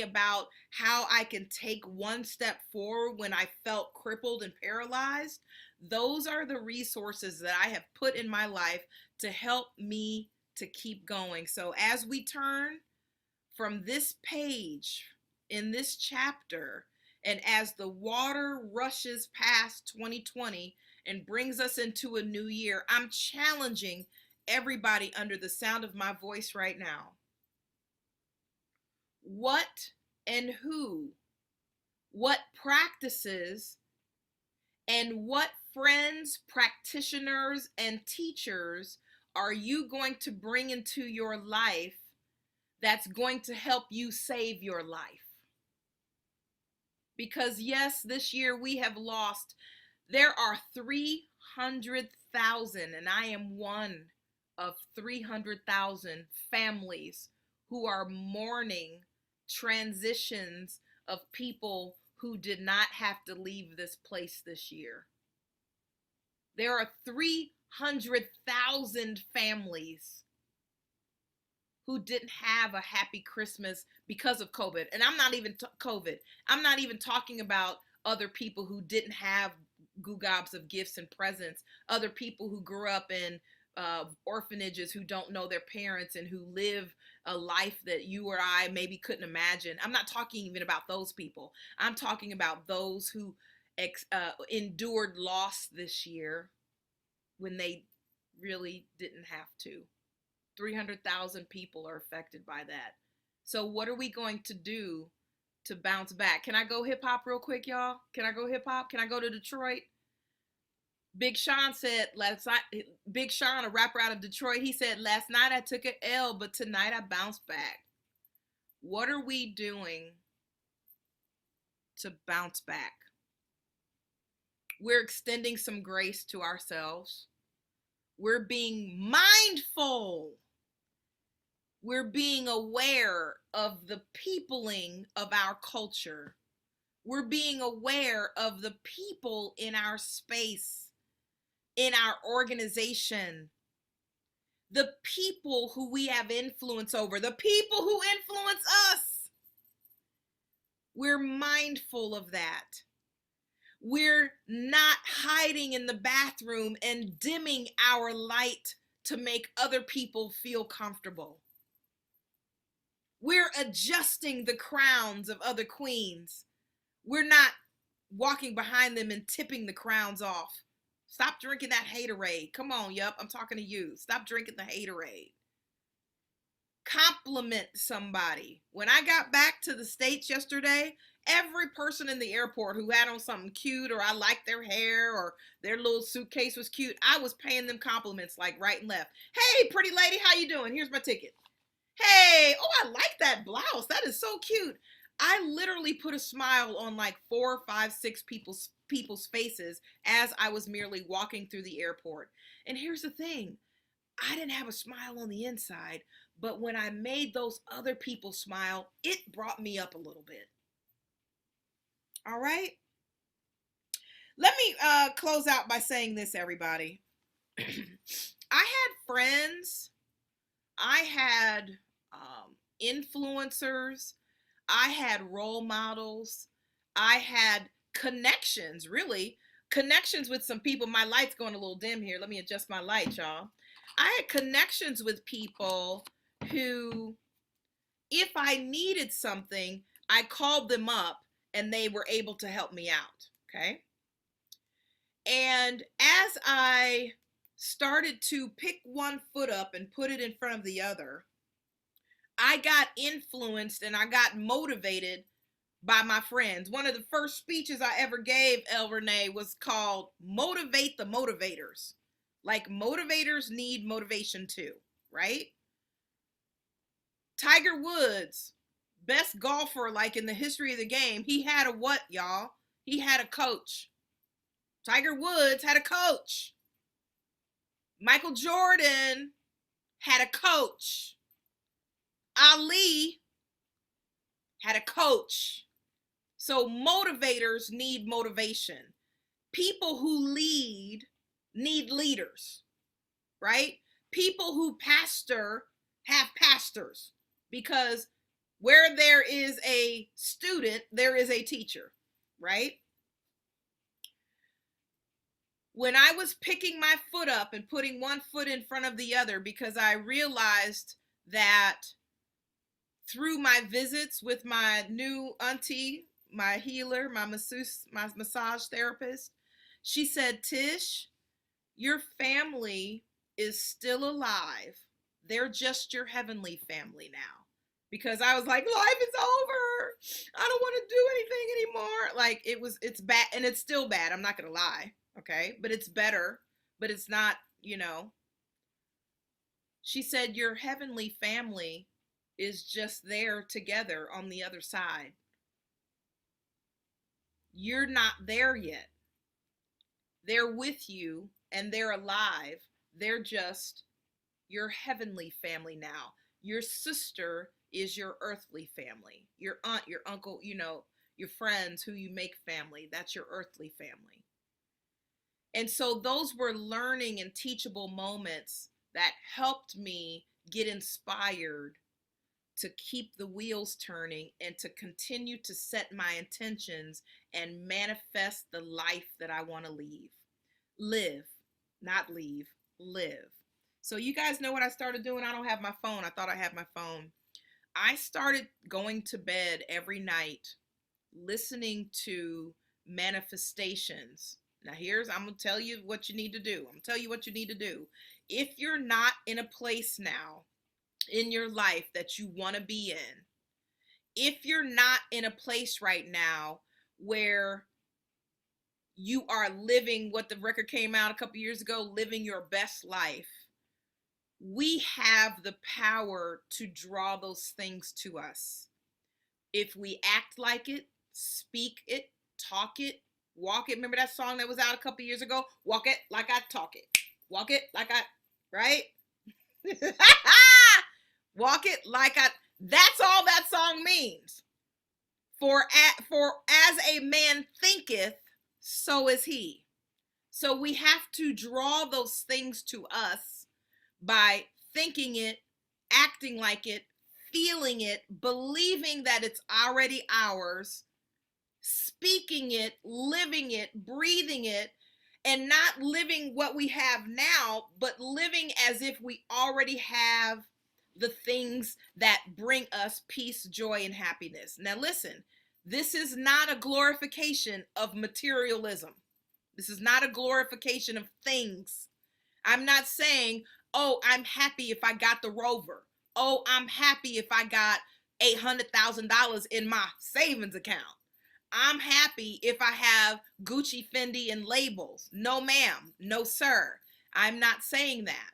[SPEAKER 1] about how I can take one step forward when I felt crippled and paralyzed. Those are the resources that I have put in my life to help me to keep going. So as we turn from this page in this chapter, and as the water rushes past 2020 and brings us into a new year, I'm challenging everybody under the sound of my voice right now. What and who, what practices, and what friends, practitioners, and teachers are you going to bring into your life that's going to help you save your life? Because yes, this year we have lost, there are 300,000, and I am one of 300,000 families who are mourning transitions of people who did not have to leave this place this year. There are 300,000 families who didn't have a happy Christmas because of COVID. And I'm not even I'm not even talking about other people who didn't have gobs of gifts and presents, other people who grew up in orphanages, who don't know their parents and who live a life that you or I maybe couldn't imagine. I'm not talking even about those people. I'm talking about those who endured loss this year when they really didn't have to. 300,000 people are affected by that. So what are we going to do to bounce back? Can I go hip hop real quick, y'all? Can I go hip hop? Can I go to Detroit? Big Sean said last night, Big Sean, a rapper out of Detroit, he said, last night I took an L, but tonight I bounced back. What are we doing to bounce back? We're extending some grace to ourselves. We're being mindful. We're being aware of the peopling of our culture. We're being aware of the people in our space, in our organization, the people who we have influence over, the people who influence us. We're mindful of that. We're not hiding in the bathroom and dimming our light to make other people feel comfortable. We're adjusting the crowns of other queens. We're not walking behind them and tipping the crowns off. Stop drinking that haterade. Come on, yup, I'm talking to you. Stop drinking the haterade. Compliment somebody. When I got back to the States yesterday, every person in the airport who had on something cute, or I liked their hair, or their little suitcase was cute, I was paying them compliments like right and left. Hey, pretty lady, how you doing? Here's my ticket. Hey, oh, I like that blouse. That is so cute. I literally put a smile on like 4, 5, 6 people's faces as I was merely walking through the airport. And here's the thing, I didn't have a smile on the inside, but when I made those other people smile, it brought me up a little bit. All right? Let me close out by saying this, everybody. I had friends, I had influencers, I had role models, I had connections, really. Connections with some people. My light's going a little dim here. Let me adjust my light, y'all. I had connections with people who, if I needed something, I called them up and they were able to help me out. Okay. And as I started to pick one foot up and put it in front of the other, I got influenced and I got motivated by my friends. One of the first speeches I ever gave, El Renee, was called Motivate the Motivators. Like, motivators need motivation too, right? Tiger Woods, best golfer like in the history of the game, he had a what, y'all? He had a coach. Tiger Woods had a coach. Michael Jordan had a coach. Ali had a coach. So motivators need motivation. People who lead need leaders, right? People who pastor have pastors, because where there is a student, there is a teacher, right? When I was picking my foot up and putting one foot in front of the other, because I realized that through my visits with my new auntie, my healer, my massage therapist, she said, Tish, your family is still alive. They're just your heavenly family now. Because I was like, life is over. I don't want to do anything anymore. Like, it's bad, and it's still bad. I'm not going to lie. Okay. But it's better, but it's not, she said, your heavenly family is just there together on the other side. You're not there yet. They're with you and they're alive. They're just your heavenly family now. Your sister is your earthly family. Your aunt, your uncle, your friends who you make family. That's your earthly family. And so those were learning and teachable moments that helped me get inspired to keep the wheels turning and to continue to set my intentions and manifest the life that I want to live, not leave, live. So you guys know what I started doing? I don't have my phone. I thought I had my phone. I started going to bed every night listening to manifestations. Now I'm going to tell you what you need to do. I'm going to tell you what you need to do. If you're not in a place now in your life that you want to be in, if you're not in a place right now where you are living what the record came out a couple years ago, living your best life, we have the power to draw those things to us. If we act like it, speak it, talk it, walk it. Remember that song that was out a couple years ago? Walk it like I talk it. Walk it like I, right? Walk it like I, that's all that song means. For as a man thinketh, so is he. So we have to draw those things to us by thinking it, acting like it, feeling it, believing that it's already ours, speaking it, living it, breathing it, and not living what we have now, but living as if we already have the things that bring us peace, joy, and happiness. Now listen, this is not a glorification of materialism. This is not a glorification of things. I'm not saying, oh, I'm happy if I got the Rover. Oh, I'm happy if I got $800,000 in my savings account. I'm happy if I have Gucci, Fendi, and labels. No, ma'am. No, sir. I'm not saying that.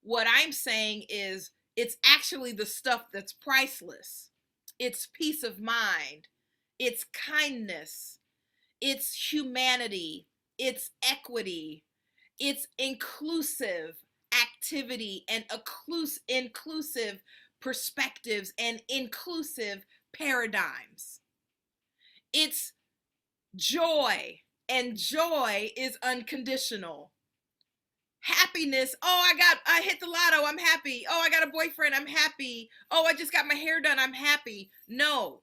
[SPEAKER 1] What I'm saying is it's actually the stuff that's priceless. It's peace of mind. it's kindness, it's humanity, it's equity, it's inclusive activity and inclusive perspectives and inclusive paradigms. It's joy, and joy is unconditional. Happiness, oh, I hit the lotto, I'm happy. Oh, I got a boyfriend, I'm happy. Oh, I just got my hair done, I'm happy. No.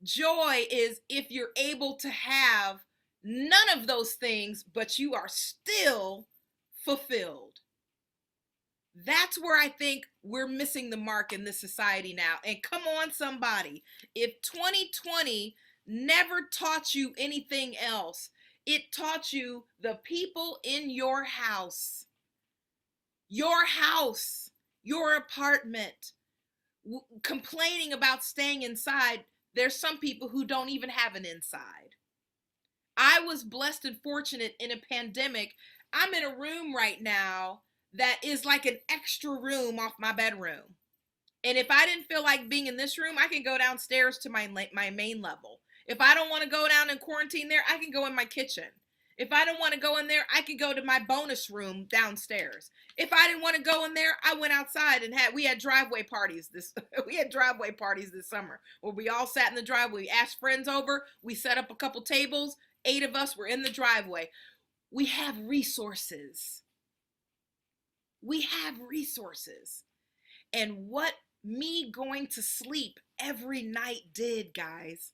[SPEAKER 1] Joy is if you're able to have none of those things, but you are still fulfilled. That's where I think we're missing the mark in this society now. And come on, somebody, if 2020 never taught you anything else, it taught you the people in your house, your apartment, complaining about staying inside. There's some people who don't even have an inside. I was blessed and fortunate in a pandemic. I'm in a room right now that is like an extra room off my bedroom. And if I didn't feel like being in this room, I can go downstairs to my main level. If I don't want to go down and quarantine there, I can go in my kitchen. If I don't want to go in there, I could go to my bonus room downstairs. If I didn't want to go in there, I went outside and we had driveway parties this summer where we all sat in the driveway. We asked friends over, we set up a couple tables, 8 of us were in the driveway. We have resources. And what me going to sleep every night did, guys,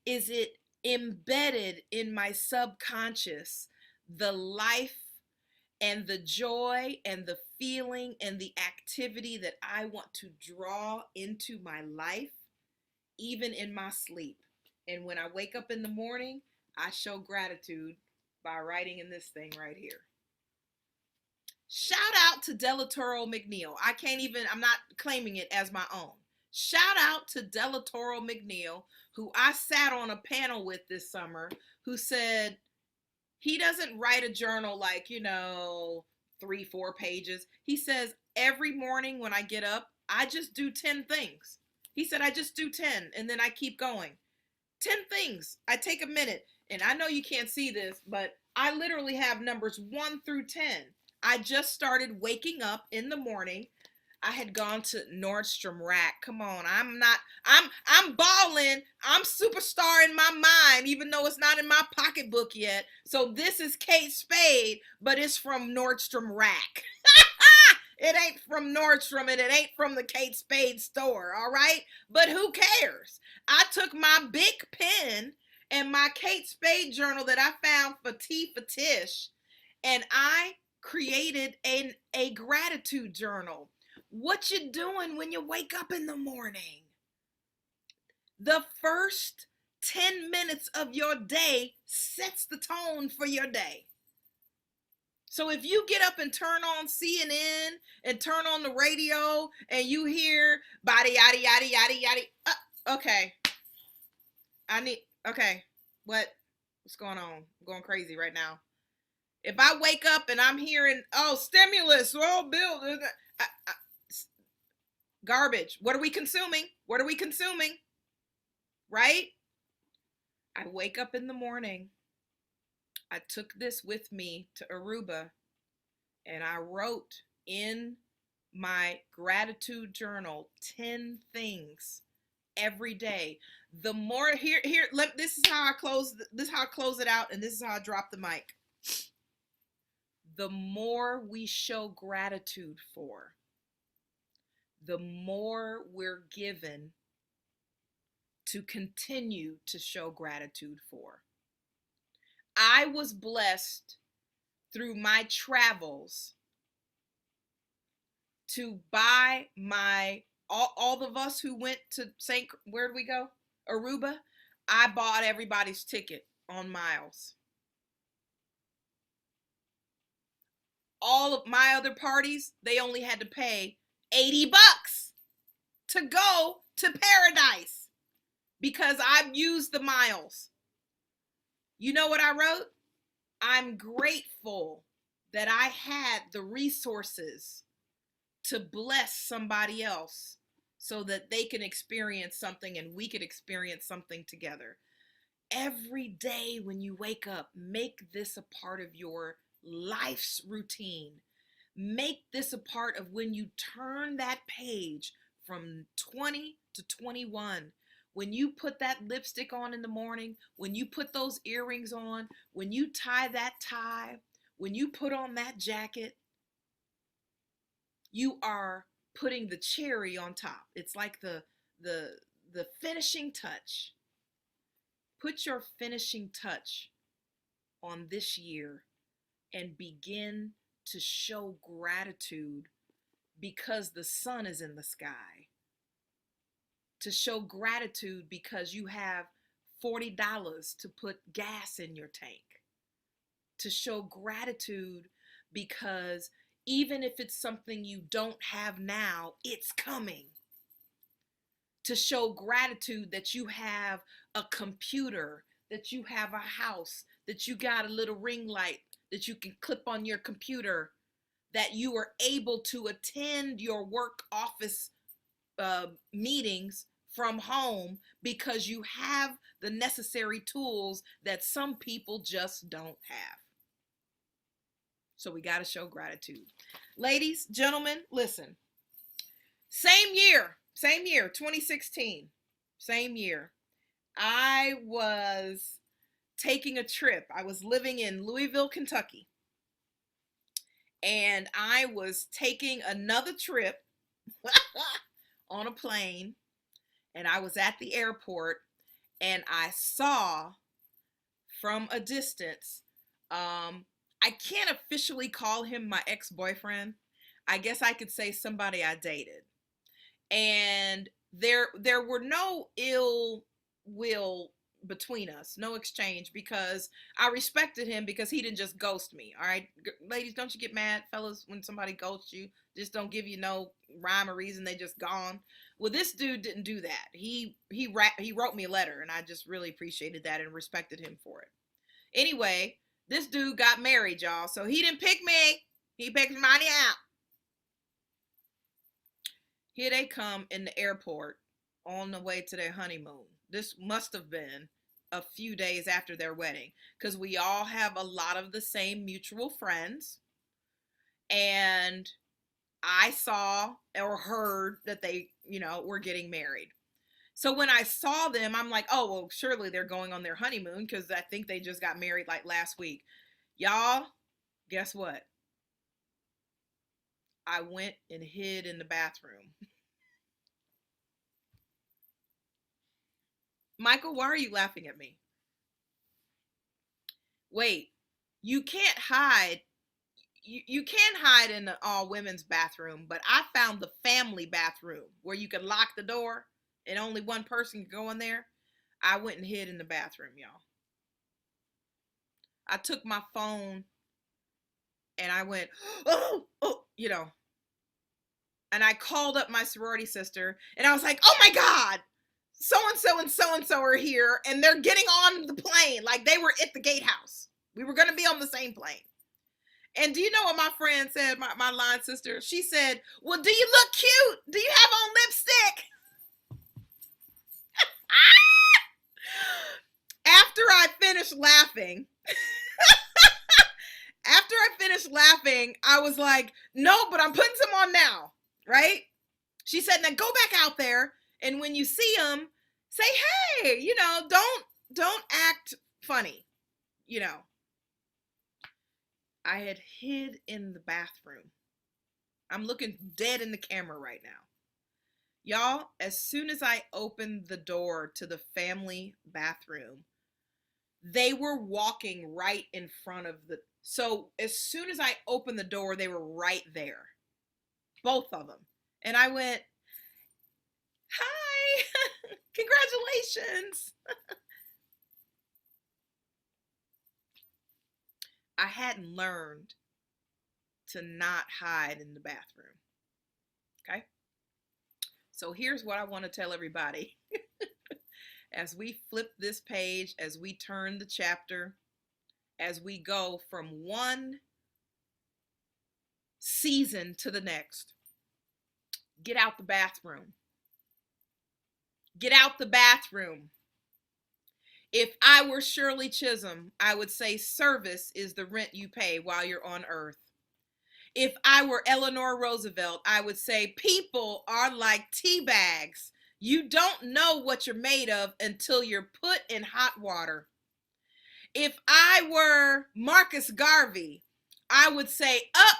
[SPEAKER 1] is it embedded in my subconscious the life and the joy and the feeling and the activity that I want to draw into my life, even in my sleep. And when I wake up in the morning, I show gratitude by writing in this thing right here. Shout out to Delatoro McNeil. I'm not claiming it as my own. Shout out to Delatoro McNeil, who I sat on a panel with this summer, who said he doesn't write a journal like, 3-4 pages. He says, every morning when I get up, I just do 10 things. He said, I just do 10 and then I keep going. 10 things. I take a minute. And I know you can't see this, but I literally have numbers 1 through 10. I just started waking up in the morning. I had gone to Nordstrom Rack. Come on, I'm balling. I'm superstar in my mind, even though it's not in my pocketbook yet. So this is Kate Spade, but it's from Nordstrom Rack. It ain't from Nordstrom and it ain't from the Kate Spade store, all right? But who cares? I took my big pen and my Kate Spade journal that I found for Tish, and I created a gratitude journal. What you doing when you wake up in the morning? The first 10 minutes of your day sets the tone for your day. So if you get up and turn on CNN and turn on the radio and you hear body yada yada yada yada, okay. What's going on? I'm going crazy right now. If I wake up and I'm hearing, stimulus, bill, garbage. What are we consuming? Right? I wake up in the morning. I took this with me to Aruba and I wrote in my gratitude journal 10 things every day. The more this is how I close it out, and this is how I drop the mic. The more we show gratitude for, the more we're given to continue to show gratitude for. I was blessed through my travels to buy all of us who went to where did we go? Aruba. I bought everybody's ticket on miles. All of my other parties, they only had to pay $80 to go to paradise because I've used the miles. You know what I wrote? I'm grateful that I had the resources to bless somebody else so that they can experience something and we could experience something together. Every day when you wake up, make this a part of your life's routine. Make this a part of when you turn that page from 20 to 21. When you put that lipstick on in the morning, when you put those earrings on, when you tie that tie, when you put on that jacket, you are putting the cherry on top. It's like the finishing touch. Put your finishing touch on this year and begin to show gratitude because the sun is in the sky. To show gratitude because you have $40 to put gas in your tank. To show gratitude because even if it's something you don't have now, it's coming. To show gratitude that you have a computer, that you have a house, that you got a little ring light that you can clip on your computer, that you are able to attend your work office meetings from home because you have the necessary tools that some people just don't have. So we got to show gratitude. Ladies, gentlemen, listen. Same year, 2016, same year, I was taking a trip. I was living in Louisville, Kentucky, and I was taking another trip on a plane, and I was at the airport, and I saw from a distance, I can't officially call him my ex-boyfriend. I guess I could say somebody I dated. And there were no ill will between us, no exchange, because I respected him because he didn't just ghost me. All right, ladies, don't you get mad, fellas, when somebody ghosts you. Just don't give you no rhyme or reason, they just gone. Well, this dude didn't do that. He wrote me a letter, and I just really appreciated that and respected him for it. Anyway, this dude got married, y'all, so he didn't pick me, he picked somebody out. Here they come in the airport on the way to their honeymoon. This must have been a few days after their wedding because we all have a lot of the same mutual friends. And I saw or heard that they, were getting married. So when I saw them, I'm like, oh, well, surely they're going on their honeymoon because I think they just got married like last week. Y'all, guess what? I went and hid in the bathroom. Michael, why are you laughing at me? Wait, you can't hide. You can hide in the all women's bathroom, but I found the family bathroom where you could lock the door and only one person could go in there. I went and hid in the bathroom, y'all. I took my phone and I went, oh, and I called up my sorority sister and I was like, oh my God, so-and-so and so-and-so are here and they're getting on the plane. Like they were at the gatehouse. We were going to be on the same plane. And do you know what my friend said, my line sister? She said, well, do you look cute? Do you have on lipstick? After I finished laughing, I was like, no, but I'm putting some on now, right? She said, now go back out there, and when you see them, say, hey, don't act funny, I had hid in the bathroom. I'm looking dead in the camera right now. Y'all, as soon as I opened the door to the family bathroom, they were walking right in front of so as soon as I opened the door, they were right there. Both of them. And I went, hi, congratulations. I hadn't learned to not hide in the bathroom. Okay? So here's what I want to tell everybody. As we flip this page, as we turn the chapter, as we go from one season to the next, get out the bathroom. Get out the bathroom. If I were Shirley Chisholm, I would say service is the rent you pay while you're on earth. If I were Eleanor Roosevelt, I would say people are like tea bags. You don't know what you're made of until you're put in hot water. If I were Marcus Garvey, I would say up,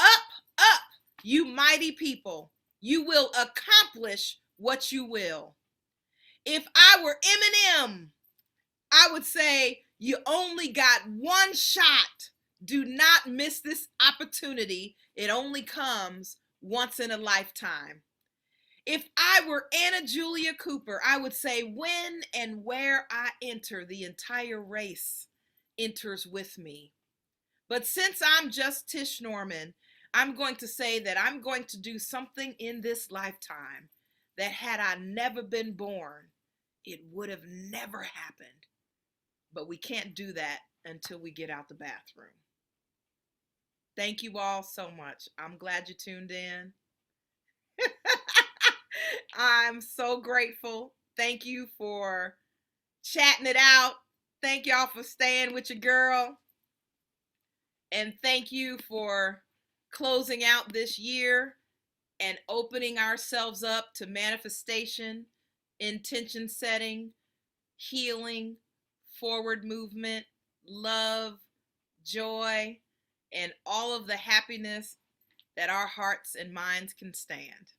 [SPEAKER 1] up, up, you mighty people. You will accomplish what you will. If I were Eminem, I would say you only got one shot. Do not miss this opportunity. It only comes once in a lifetime. If I were Anna Julia Cooper, I would say when and where I enter, the entire race enters with me. But since I'm just Tish Norman, I'm going to say that I'm going to do something in this lifetime that had I never been born, it would have never happened. But we can't do that until we get out the bathroom. Thank you all so much. I'm glad you tuned in. I'm so grateful. Thank you for chatting it out. Thank y'all for staying with your girl. And thank you for closing out this year and opening ourselves up to manifestation, intention setting, healing, forward movement, love, joy, and all of the happiness that our hearts and minds can stand.